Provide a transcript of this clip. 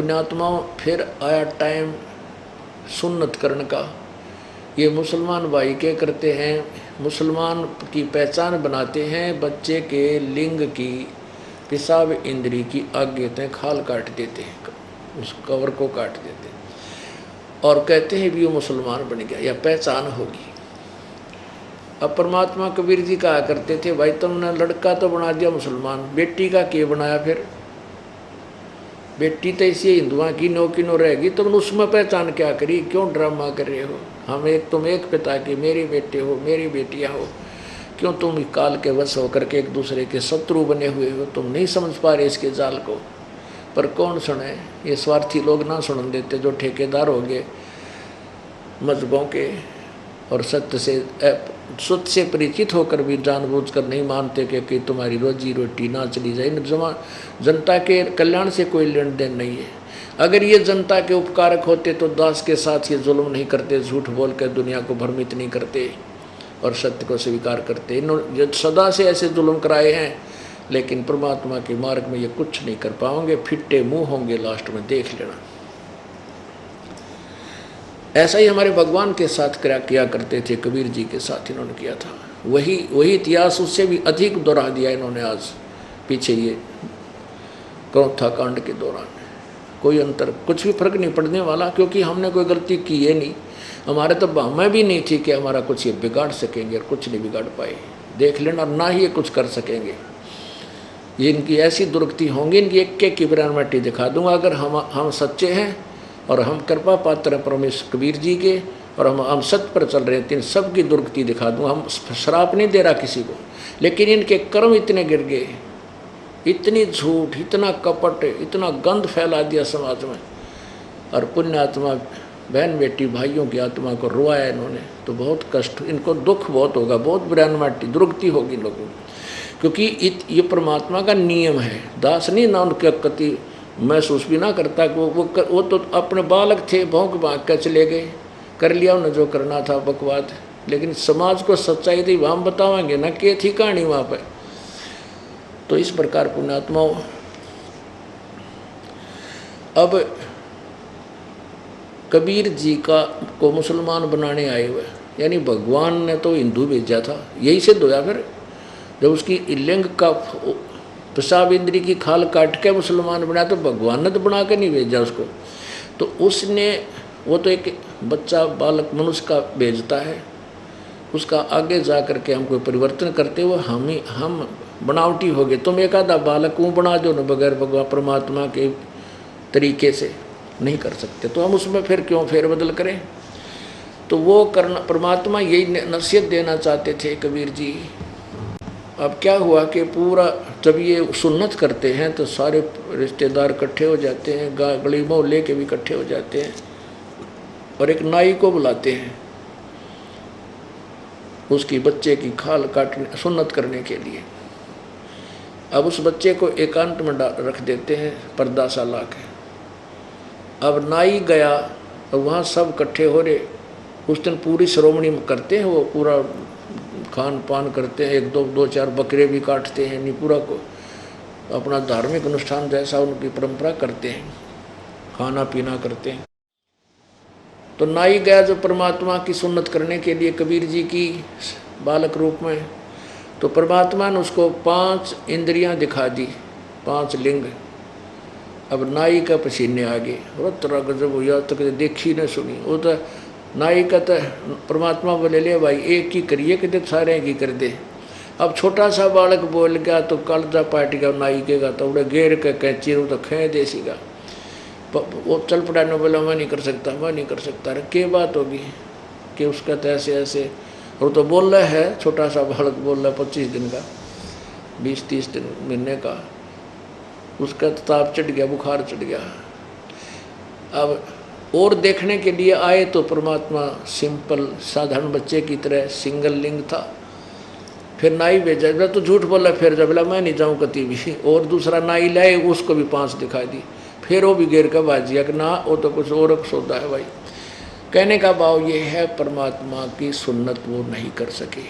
पुण्यात्माओं फिर आया टाइम सुन्नत करने का। ये मुसलमान भाई क्या करते हैं, मुसलमान की पहचान बनाते हैं बच्चे के लिंग की, पेशाब इंद्री की आगे तक खाल काट देते हैं, उस कवर को काट देते हैं और कहते हैं भी वो मुसलमान बन गया या पहचान होगी। अब परमात्मा कबीर जी कहा करते थे, भाई तुमने लड़का तो बना दिया मुसलमान, बेटी का क्या बनाया फिर? बेटी तो इसी हिंदुओं की नो रहेगी, तुमने उसमें पहचान क्या करी? क्यों ड्रामा कर रहे हो? तुम एक पिता के मेरे बेटे हो, मेरी बेटियां हो, क्यों तुम काल के वश होकर के एक दूसरे के शत्रु बने हुए हो? तुम नहीं समझ पा रहे इसके जाल को। पर कौन सुने? ये स्वार्थी लोग ना सुन देते, जो ठेकेदार हो गए मजहबों के और सत्य से परिचित होकर भी जानबूझकर नहीं मानते कि तुम्हारी रोजी रोटी ना चली जाए। जनता के कल्याण से कोई लेन देन नहीं है। अगर ये जनता के उपकारक होते तो दास के साथ ये जुल्म नहीं करते, झूठ बोल कर दुनिया को भ्रमित नहीं करते और सत्य को स्वीकार करते। इन्होंने सदा से ऐसे जुल्म कराए हैं, लेकिन परमात्मा के मार्ग में ये कुछ नहीं कर पाओगे, फिट्टे मुंह होंगे लास्ट में, देख लेना। ऐसा ही हमारे भगवान के साथ किया करते थे, कबीर जी के साथ इन्होंने किया था। वही इतिहास उससे भी अधिक दोहरा दिया इन्होंने आज पीछे ये क्रोथा कांड के दौरान। कोई अंतर, कुछ भी फर्क नहीं पड़ने वाला, क्योंकि हमने कोई गलती की है नहीं। हमारे तो हमें भी नहीं थी कि हमारा कुछ ये बिगाड़ सकेंगे, और कुछ नहीं बिगाड़ पाए, देख लेना। ना ही ये कुछ कर सकेंगे। ये इनकी ऐसी दुर्गति होंगी, इनकी एक की बिरानमटी दिखा दूंगा। अगर हम सच्चे हैं और हम कृपा पात्र हैं परमेश्वर कबीर जी के, और हम सत्य पर चल रहे हैं, तीन सब की दुर्गति दिखा दूंगा। हम श्राप नहीं दे रहा किसी को, लेकिन इनके कर्म इतने गिर गए, इतनी झूठ, इतना कपट, इतना गंद फैला दिया समाज में। और पुण्यात्मा बहन बेटी भाइयों की आत्मा को रोवाया इन्होंने, तो बहुत कष्ट, इनको दुख बहुत होगा, बहुत बिरानमटी दुर्गति होगी लोगों की। क्योंकि ये परमात्मा का नियम है। दास नहीं ना उनके कति महसूस भी ना करता कि वो तो अपने बालक थे, भौंक भाग कर चले गए, कर लिया उन्हें जो करना था, बकवाद। लेकिन समाज को सच्चाई थी, हम बताएंगे ना क्या थी कहानी वहाँ पर। तो इस प्रकार पुण्यात्माओं, अब कबीर जी को मुसलमान बनाने आए हुए, यानी भगवान ने तो हिंदू भेजा था, यही सिद्ध होया। फिर जब उसकी लिंग का पेशाब इंद्री की खाल काट के मुसलमान बनाया, तो भगवान ने तो बना के नहीं भेजा उसको। तो उसने, वो तो एक बच्चा बालक मनुष्य का भेजता है, उसका आगे जा कर के हम कोई परिवर्तन करते हुए हम बनावटी हो गए। तुम एक आधा बालक को बना दो न, बगैर भगवान परमात्मा के तरीके से नहीं कर सकते, तो हम उसमें फिर क्यों फेरबदल करें? तो वो करना, परमात्मा यही नसीहत देना चाहते थे कबीर जी। अब क्या हुआ कि पूरा जब ये सुन्नत करते हैं तो सारे रिश्तेदार इकट्ठे हो जाते हैं, गली मोहल्ले के भी इकट्ठे हो जाते हैं, और एक नाई को बुलाते हैं उसकी बच्चे की खाल काटने, सुन्नत करने के लिए। अब उस बच्चे को एकांत में रख देते हैं, पर्दा सा ला के। अब नाई गया और वहाँ सब इकट्ठे हो रहे। उस दिन पूरी श्रोमणी करते हैं, वो पूरा खान पान करते हैं, एक दो चार बकरे भी काटते हैं, नहीं पूरा को अपना धार्मिक अनुष्ठान जैसा उनकी परंपरा करते हैं, खाना पीना करते हैं। तो नाई गया जो परमात्मा की सुन्नत करने के लिए कबीर जी की बालक रूप में, तो परमात्मा ने उसको 5 इंद्रियां दिखा दी, 5 लिंग। अब नाई का पसीने आ गए, और तरह गजब हुआ, तक देखी न सुनी। वो तो नाई का तो परमात्मा बोले, ले भाई एक ही करिए कि सारे की कर दे। अब छोटा सा बालक बोल गया तो कालजा पाट गया नाई के का, तो उड़े घेर के कैंची तो खे देसीगा। वो चल पड़ा ने बोला, मैं नहीं कर सकता, मैं नहीं कर सकता। अरे क्या बात होगी कि उसका तो ऐसे ऐसे, और तो बोल रहा है, छोटा सा बालक बोल रहा है, 25 दिन का, 20-30 दिन महीने का, उसका ताप चढ़ गया, बुखार चढ़ गया। अब और देखने के लिए आए तो परमात्मा सिंपल साधारण बच्चे की तरह सिंगल लिंग था। फिर नाई भेजा, जब तो झूठ बोला, फिर जब बोला मैं नहीं जाऊँ कति भी, और दूसरा नाई लाए, उसको भी 5 दिखाई दी। फिर वो भी घेर का बाजिया कि ना वो तो कुछ और सौदा है भाई। कहने का भाव ये है, परमात्मा की सुन्नत वो नहीं कर सके।